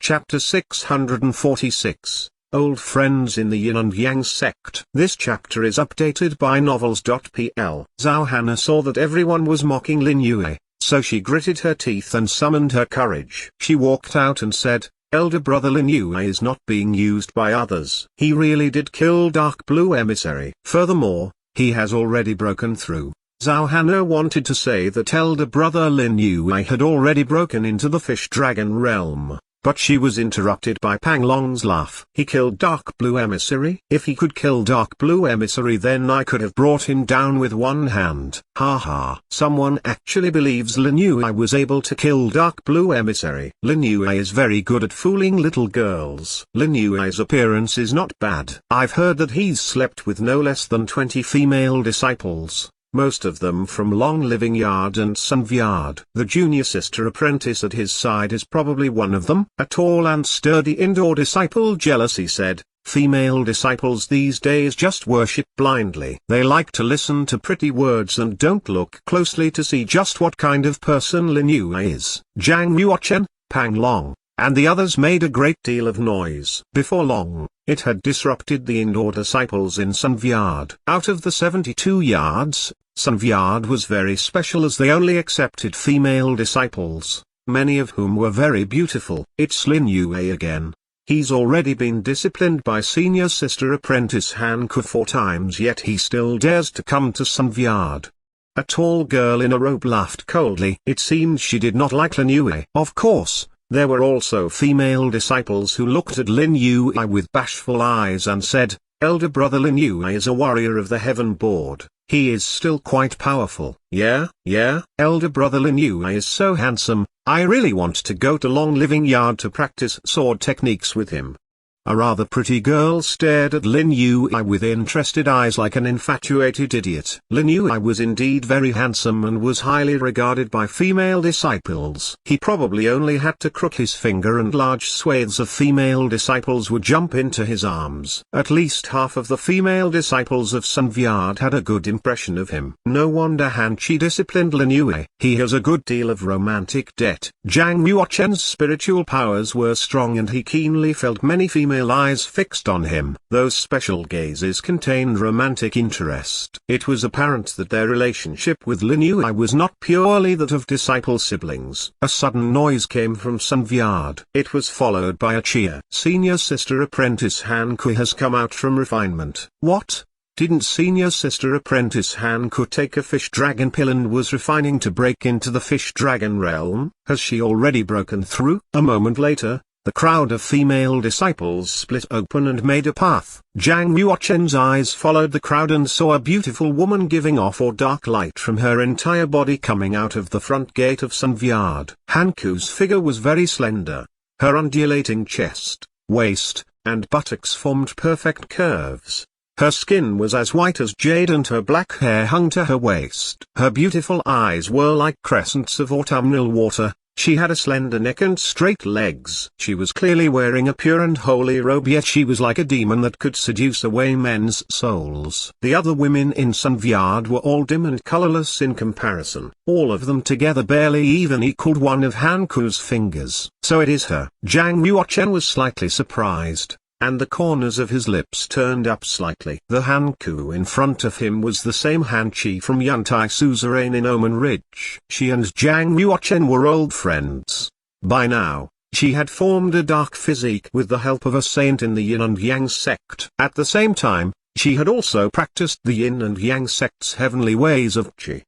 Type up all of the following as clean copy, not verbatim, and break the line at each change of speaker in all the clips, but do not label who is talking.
Chapter 646, Old Friends in the Yin and Yang Sect. This chapter is updated by novels.pl. Zhao Hana saw that everyone was mocking Lin Yue, so she gritted her teeth and summoned her courage. She walked out and said, "Elder brother Lin Yue is not being used by others. He really did kill Dark Blue Emissary. Furthermore, he has already broken through." Zhao Hana wanted to say that elder brother Lin Yue had already broken into the fish dragon realm, but she was interrupted by Pang Long's laugh. "He killed Dark Blue Emissary? If he could kill Dark Blue Emissary, then I could have brought him down with one hand. Ha ha. Someone actually believes Lin Yue was able to kill Dark Blue Emissary. Lin Yue is very good at fooling little girls. Lin Yue's appearance is not bad. I've heard that he's slept with no less than 20 female disciples, most of them from Long Living Yard and Sunvyard. The junior sister apprentice at his side is probably one of them." A tall and sturdy indoor disciple jealously said, "Female disciples these days just worship blindly. They like to listen to pretty words and don't look closely to see just what kind of person Lin Yue is." Zhang Yuochen, Pang Long, and the others made a great deal of noise. Before long, it had disrupted the indoor disciples in Sunvyard. Out of the 72 yards, Sunvyard was very special as they only accepted female disciples, many of whom were very beautiful. "It's Lin Yue again. He's already been disciplined by senior sister apprentice Hanku 4 times, yet he still dares to come to Sunvyard." A tall girl in a robe laughed coldly. It seemed she did not like Lin Yue. Of course, there were also female disciples who looked at Lin Yue with bashful eyes and said, "Elder brother Lin Yue is a warrior of the heaven board. He is still quite powerful." Yeah, elder brother Lin Yue is so handsome, I really want to go to Long Living Yard to practice sword techniques with him. A rather pretty girl stared at Lin Yue with interested eyes like an infatuated idiot. Lin Yue was indeed very handsome and was highly regarded by female disciples. He probably only had to crook his finger and large swathes of female disciples would jump into his arms. At least half of the female disciples of Sunvyard had a good impression of him. No wonder Han Chi disciplined Lin Yue. He has a good deal of romantic debt. Zhang Yuochen's spiritual powers were strong and he keenly felt many female eyes fixed on him. Those special gazes contained romantic interest. It was apparent that their relationship with Lin Yue was not purely that of disciple siblings. A sudden noise came from Sunvyard. It was followed by a cheer. "Senior sister apprentice Hanku has come out from refinement." What? Didn't senior sister apprentice Hanku take a fish dragon pill and was refining to break into the fish dragon realm? Has she already broken through? A moment later, the crowd of female disciples split open and made a path. Zhang Yuochen's eyes followed the crowd and saw a beautiful woman giving off dark light from her entire body coming out of the front gate of Sunvyard. Hanku's figure was very slender. Her undulating chest, waist, and buttocks formed perfect curves. Her skin was as white as jade and her black hair hung to her waist. Her beautiful eyes were like crescents of autumnal water. She had a slender neck and straight legs. She was clearly wearing a pure and holy robe, yet she was like a demon that could seduce away men's souls. The other women in Sunvyard were all dim and colorless in comparison. All of them together barely even equaled one of Hanku's fingers. "So it is her." Zhang Yuochen was slightly surprised, and the corners of his lips turned up slightly. The Hanku in front of him was the same Han Chi from Yuntai Suzerain in Omen Ridge. She and Zhang Yuochen were old friends. By now, she had formed a dark physique with the help of a saint in the Yin and Yang sect. At the same time, she had also practiced the Yin and Yang sect's heavenly ways of Qi.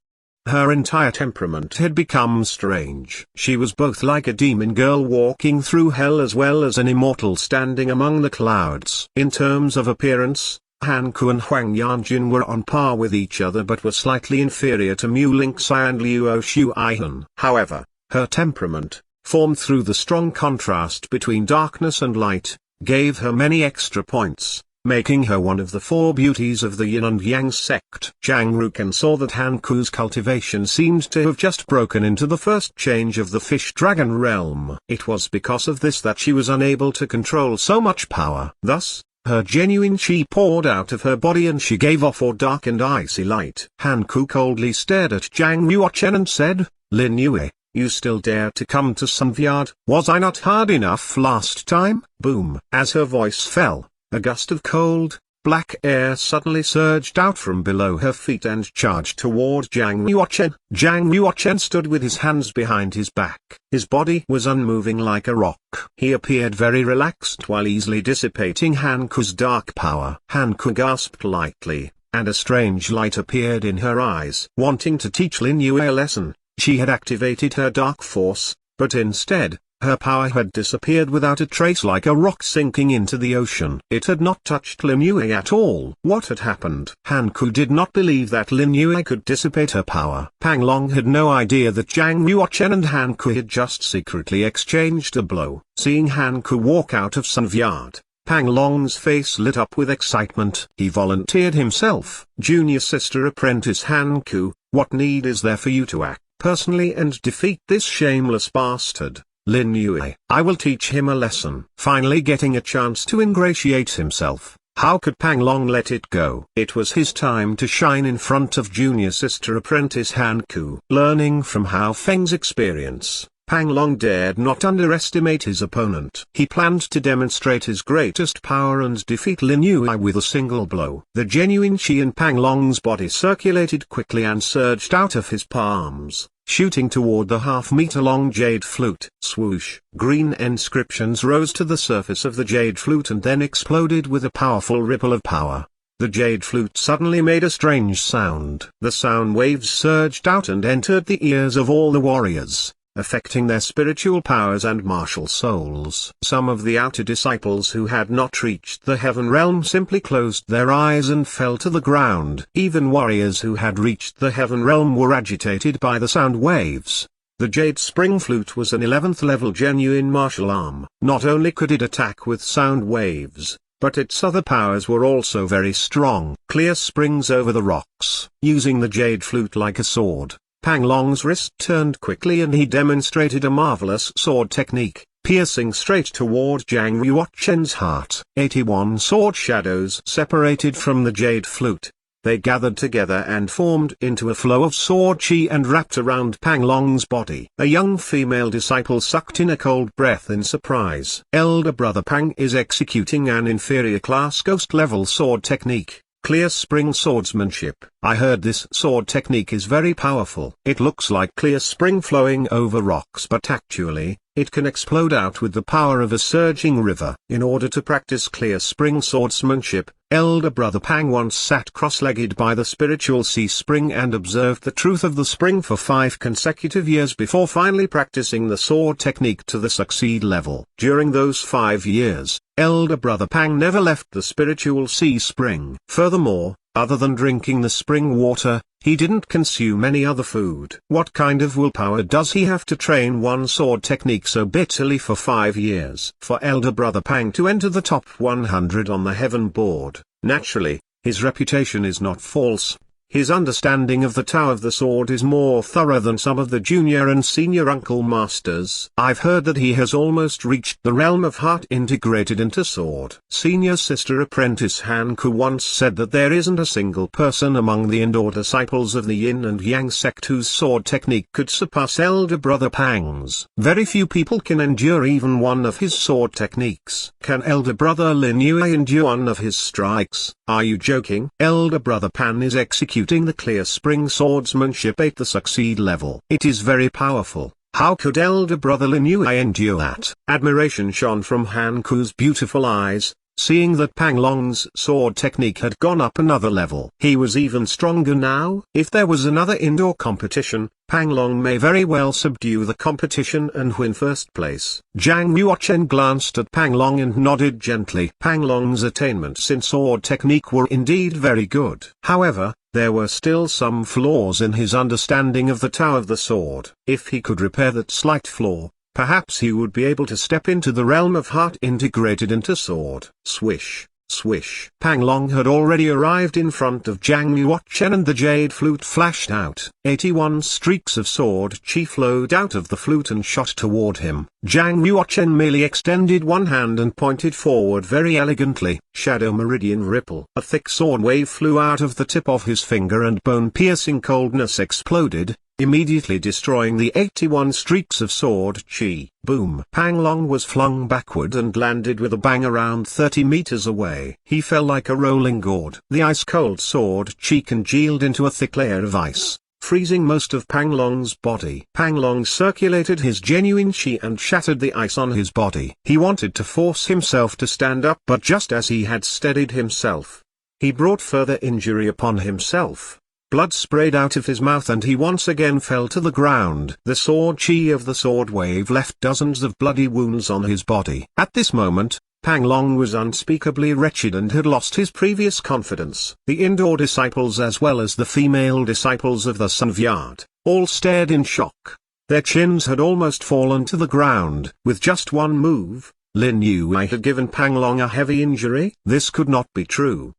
Her entire temperament had become strange. She was both like a demon girl walking through hell as well as an immortal standing among the clouds. In terms of appearance, Hanku and Huang Yanjun were on par with each other but were slightly inferior to Mu Lingxi and Liu Shuaihan. However, her temperament, formed through the strong contrast between darkness and light, gave her many extra points, making her one of the 4 beauties of the Yin and Yang sect. Zhang Ruken saw that Hanku's cultivation seemed to have just broken into the first change of the fish dragon realm. It was because of this that she was unable to control so much power. Thus, her genuine chi poured out of her body and she gave off dark and icy light. Hanku coldly stared at Zhang Yuochen and said, "Lin Yue, You still dare to come to Sunvyard? Was I not hard enough last time? Boom. As her voice fell, a gust of cold, black air suddenly surged out from below her feet and charged toward Zhang Yuochen. Zhang Yuochen stood with his hands behind his back. His body was unmoving like a rock. He appeared very relaxed while easily dissipating Han Ku's dark power. Han Ku gasped lightly, and a strange light appeared in her eyes. Wanting to teach Lin Yue a lesson, she had activated her dark force, but instead, her power had disappeared without a trace, like a rock sinking into the ocean. It had not touched Lin Yue at all. What had happened? Han Ku did not believe that Lin Yue could dissipate her power. Pang Long had no idea that Zhang Yuochen and Han Ku had just secretly exchanged a blow. Seeing Han Ku walk out of Sunvyard, Pang Long's face lit up with excitement. He volunteered himself. Junior sister apprentice Han Ku, what need is there for you to act personally and defeat this shameless bastard, Lin Yue? I will teach him a lesson. Finally getting a chance to ingratiate himself, how could Pang Long let it go? It was his time to shine in front of junior sister apprentice Han Ku. Learning from Hao Feng's experience, Pang Long dared not underestimate his opponent. He planned to demonstrate his greatest power and defeat Lin Yue with a single blow. The genuine chi in Pang Long's body circulated quickly and surged out of his palms, shooting toward the half-meter-long jade flute. Swoosh! Green inscriptions rose to the surface of the jade flute and then exploded with a powerful ripple of power. The jade flute suddenly made a strange sound. The sound waves surged out and entered the ears of all the warriors, affecting their spiritual powers and martial souls. Some of the outer disciples who had not reached the heaven realm simply closed their eyes and fell to the ground. Even warriors who had reached the heaven realm were agitated by the sound waves. The Jade Spring Flute was an 11th level genuine martial arm. Not only could it attack with sound waves, but its other powers were also very strong. Clear springs over the rocks. Using the Jade Flute like a sword, Pang Long's wrist turned quickly and he demonstrated a marvelous sword technique, piercing straight toward Zhang Yuochen's heart. 81 sword shadows separated from the jade flute. They gathered together and formed into a flow of sword chi and wrapped around Pang Long's body. A young female disciple sucked in a cold breath in surprise. Elder brother Pang is executing an inferior class ghost level sword technique. Clear spring swordsmanship. I heard this sword technique is very powerful. It looks like clear spring flowing over rocks, but actually, it can explode out with the power of a surging river. In order to practice clear spring swordsmanship, elder brother Pang once sat cross-legged by the spiritual sea spring and observed the truth of the spring for 5 consecutive years before finally practicing the sword technique to the succeed level. During those 5 years, elder brother Pang never left the spiritual sea spring. Furthermore, other than drinking the spring water, he didn't consume any other food. What kind of willpower does he have to train one sword technique so bitterly for 5 years? For elder brother Pang to enter the top 100 on the heaven board, naturally, his reputation is not false. His understanding of the Tao of the Sword is more thorough than some of the junior and senior uncle masters. I've heard that he has almost reached the realm of heart integrated into sword. Senior sister apprentice Han Ku once said that there isn't a single person among the indoor disciples of the Yin and Yang sect whose sword technique could surpass elder brother Pang's. Very few people can endure even one of his sword techniques. Can elder brother Lin Yue endure one of his strikes? Are you joking? Elder brother Pan is executing the clear spring swordsmanship at the succeed level. It is very powerful. How could elder brother Lin Yue endure that? Admiration shone from Han Ku's beautiful eyes, seeing that Pang Long's sword technique had gone up another level. He was even stronger now. If there was another indoor competition, Pang Long may very well subdue the competition and win first place. Zhang Yuochen glanced at Pang Long and nodded gently. Pang Long's attainments in sword technique were indeed very good. However, there were still some flaws in his understanding of the Tao of the Sword. If he could repair that slight flaw, perhaps he would be able to step into the realm of heart integrated into sword. Swish, swish. Pang Long had already arrived in front of Zhang Yuochen and the jade flute flashed out. 81 streaks of sword chi flowed out of the flute and shot toward him. Zhang Yuochen merely extended one hand and pointed forward very elegantly. Shadow meridian ripple. A thick sword wave flew out of the tip of his finger and bone-piercing coldness exploded, immediately destroying the 81 streaks of sword chi. Boom! Pang Long was flung backward and landed with a bang around 30 meters away. He fell like a rolling gourd. The ice-cold sword chi congealed into a thick layer of ice, freezing most of Pang Long's body. Pang Long circulated his genuine chi and shattered the ice on his body. He wanted to force himself to stand up, but just as he had steadied himself, he brought further injury upon himself. Blood sprayed out of his mouth and he once again fell to the ground. The sword chi of the sword wave left dozens of bloody wounds on his body. At this moment, Pang Long was unspeakably wretched and had lost his previous confidence. The indoor disciples as well as the female disciples of the Sunvyard, all stared in shock. Their chins had almost fallen to the ground. With just one move, Lin Yue had given Pang Long a heavy injury. This could not be true.